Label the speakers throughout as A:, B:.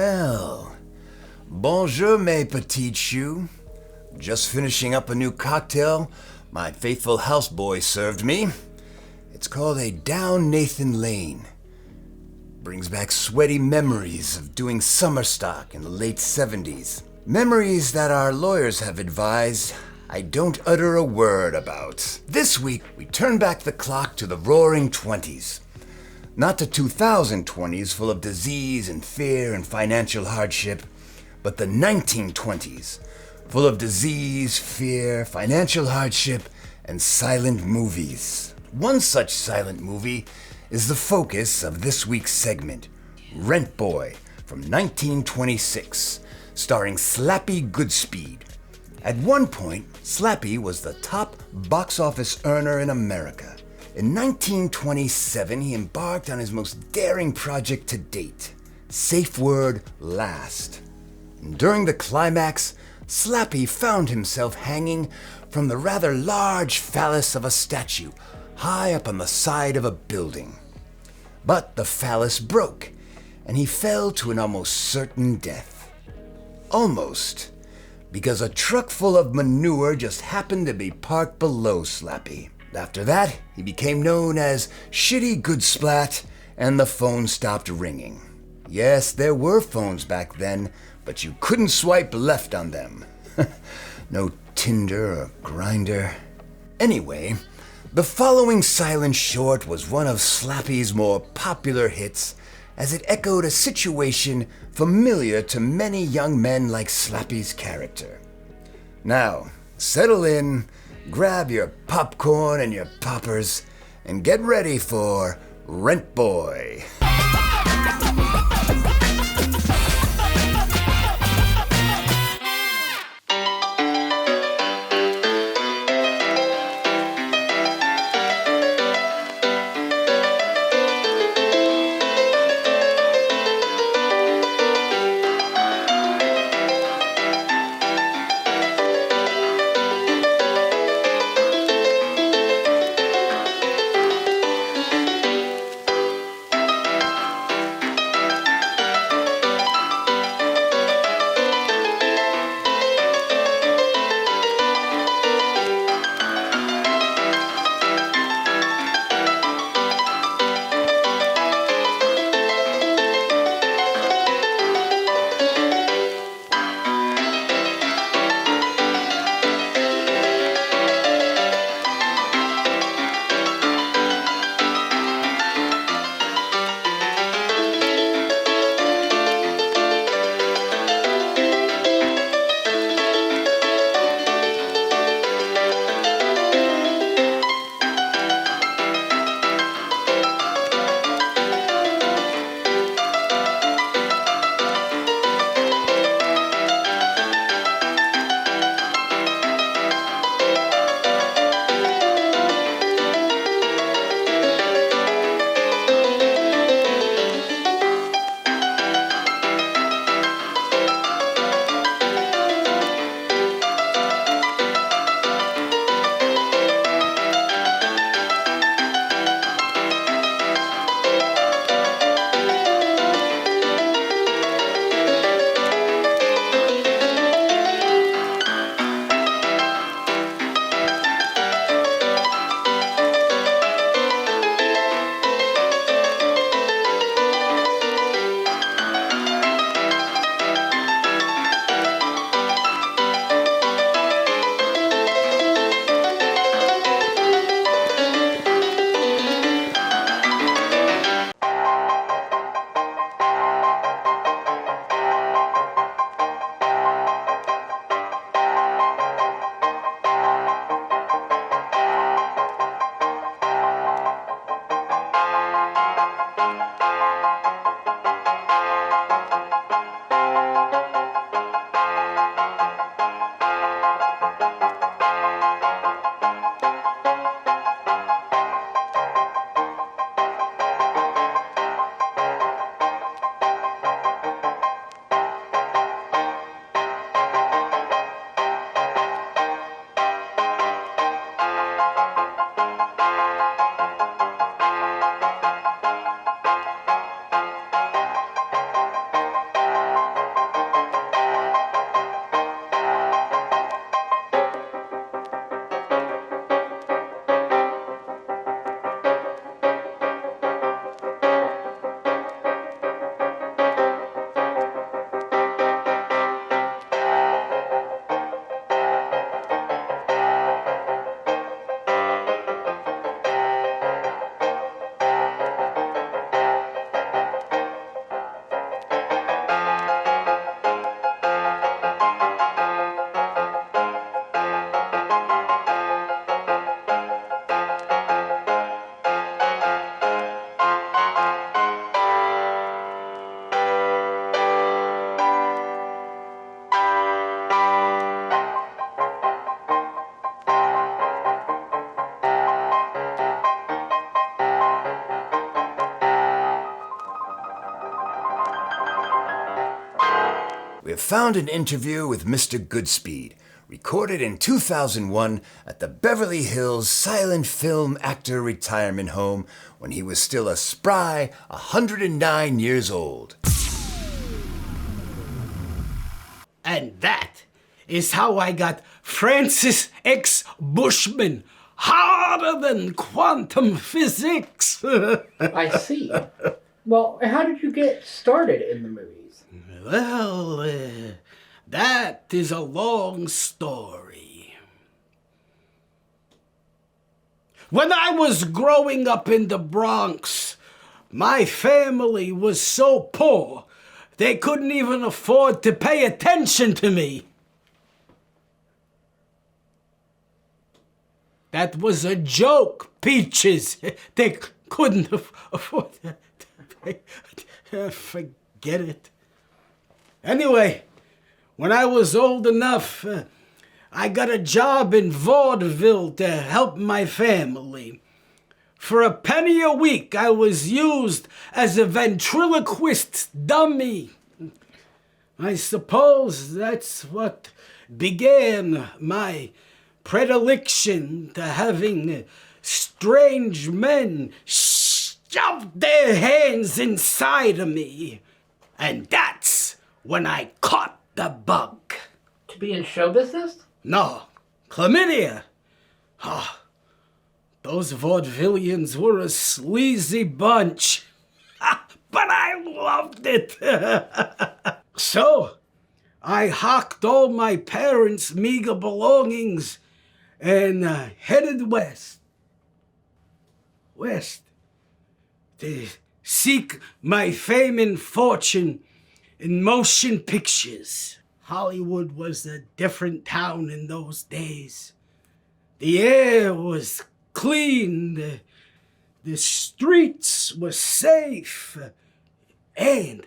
A: Well, bonjour mes petites choux. Just finishing up a new cocktail my faithful houseboy served me. It's called a Down Nathan Lane. Brings back sweaty memories of doing summer stock in the late 70s. Memories that our lawyers have advised I don't utter a word about. This week, we turn back the clock to the roaring 20s. Not the 2020s full of disease and fear and financial hardship, but the 1920s, full of disease, fear, financial hardship, and silent movies. One such silent movie is the focus of this week's segment, Rent Boy from 1926, starring Slappy Goodspeed. At one point, Slappy was the top box office earner in America. In 1927, he embarked on his most daring project to date, safe word last. And during the climax, Slappy found himself hanging from the rather large phallus of a statue high up on the side of a building. But the phallus broke, and he fell to an almost certain death. Almost, because a truck full of manure just happened to be parked below Slappy. After that, he became known as Shitty Goodsplat, and the phone stopped ringing. Yes, there were phones back then, but you couldn't swipe left on them. No Tinder or Grindr. Anyway, the following silent short was one of Slappy's more popular hits, as it echoed a situation familiar to many young men like Slappy's character. Now, settle in, grab your popcorn and your poppers, and get ready for Rent Boy. We have found an interview with Mr. Goodspeed, recorded in 2001 at the Beverly Hills Silent Film Actor Retirement Home when he was still a spry 109 years old.
B: And that is how I got Francis X. Bushman harder than quantum physics.
C: I see. Well, how did you get started in the movies?
B: Well, that is a long story. When I was growing up in the Bronx, my family was so poor they couldn't even afford to pay attention to me. That was a joke, Peaches. They couldn't afford to pay. Forget it. Anyway, when I was old enough, I got a job in vaudeville to help my family. For a penny a week, I was used as a ventriloquist dummy. I suppose that's what began my predilection to having strange men shove their hands inside of me. And that's when I caught the bug.
C: To be in show business?
B: No, chlamydia. Those vaudevillians were a sleazy bunch. But I loved it. So, I hocked all my parents' meager belongings and headed west. To seek my fame and fortune in motion pictures. Hollywood was a different town in those days. The air was clean, the streets were safe, and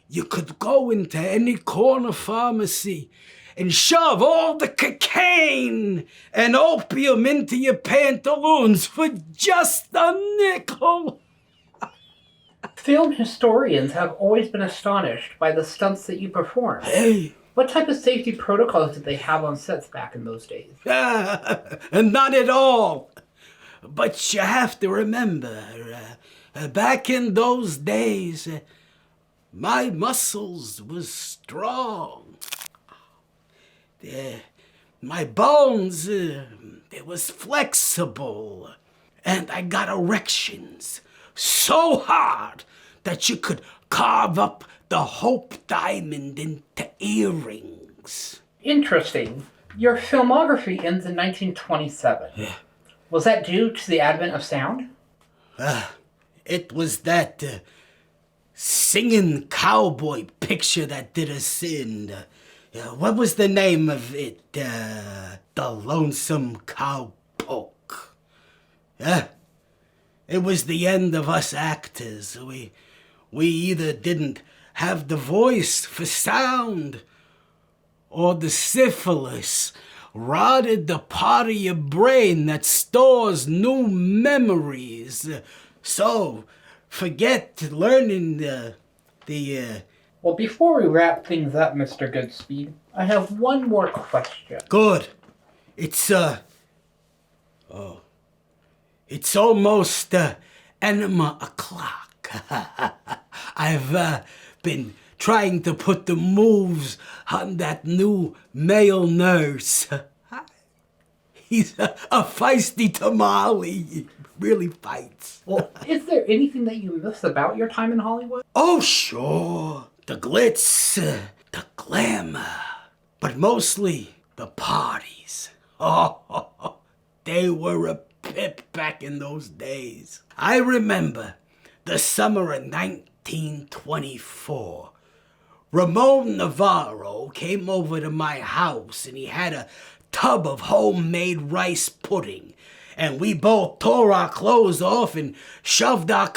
B: you could go into any corner pharmacy and shove all the cocaine and opium into your pantaloons for just a nickel.
C: Film historians have always been astonished by the stunts that you perform.
B: Hey.
C: What type of safety protocols did they have on sets back in those days?
B: Not at all. But you have to remember, back in those days, my muscles was strong. My bones, they was flexible. And I got erections so hard that you could carve up the Hope Diamond into earrings.
C: Interesting. Your filmography ends in 1927.
B: Yeah.
C: Was that due to the advent of sound?
B: It was that singing cowboy picture that did us in. What was the name of it? The Lonesome Cowpoke. It was the end of us actors. We either didn't have the voice for sound, or the syphilis rotted the part of your brain that stores new memories. So, forget learning
C: Well, before we wrap things up, Mr. Goodspeed, I have one more question.
B: Good. It's almost enema o'clock. I've been trying to put the moves on that new male nurse. He's a feisty tamale. He really fights.
C: Well, is there anything that you miss about your time in Hollywood?
B: Oh, sure. The glitz, the glamour, but mostly the parties. Oh, they were a pip back in those days. I remember the summer of 1924. Ramon Navarro came over to my house and he had a tub of homemade rice pudding. And we both tore our clothes off and shoved our...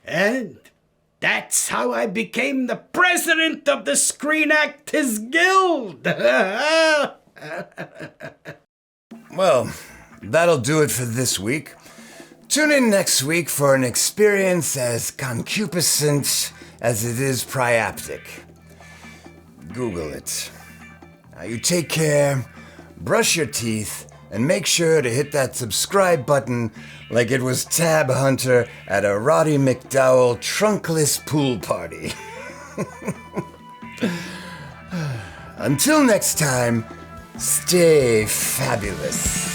B: And that's how I became the president of the Screen Actors Guild.
A: Well, that'll do it for this week. Tune in next week for an experience as concupiscent as it is priaptic. Google it. Now you take care, brush your teeth, and make sure to hit that subscribe button like it was Tab Hunter at a Roddy McDowell trunkless pool party. Until next time, stay fabulous.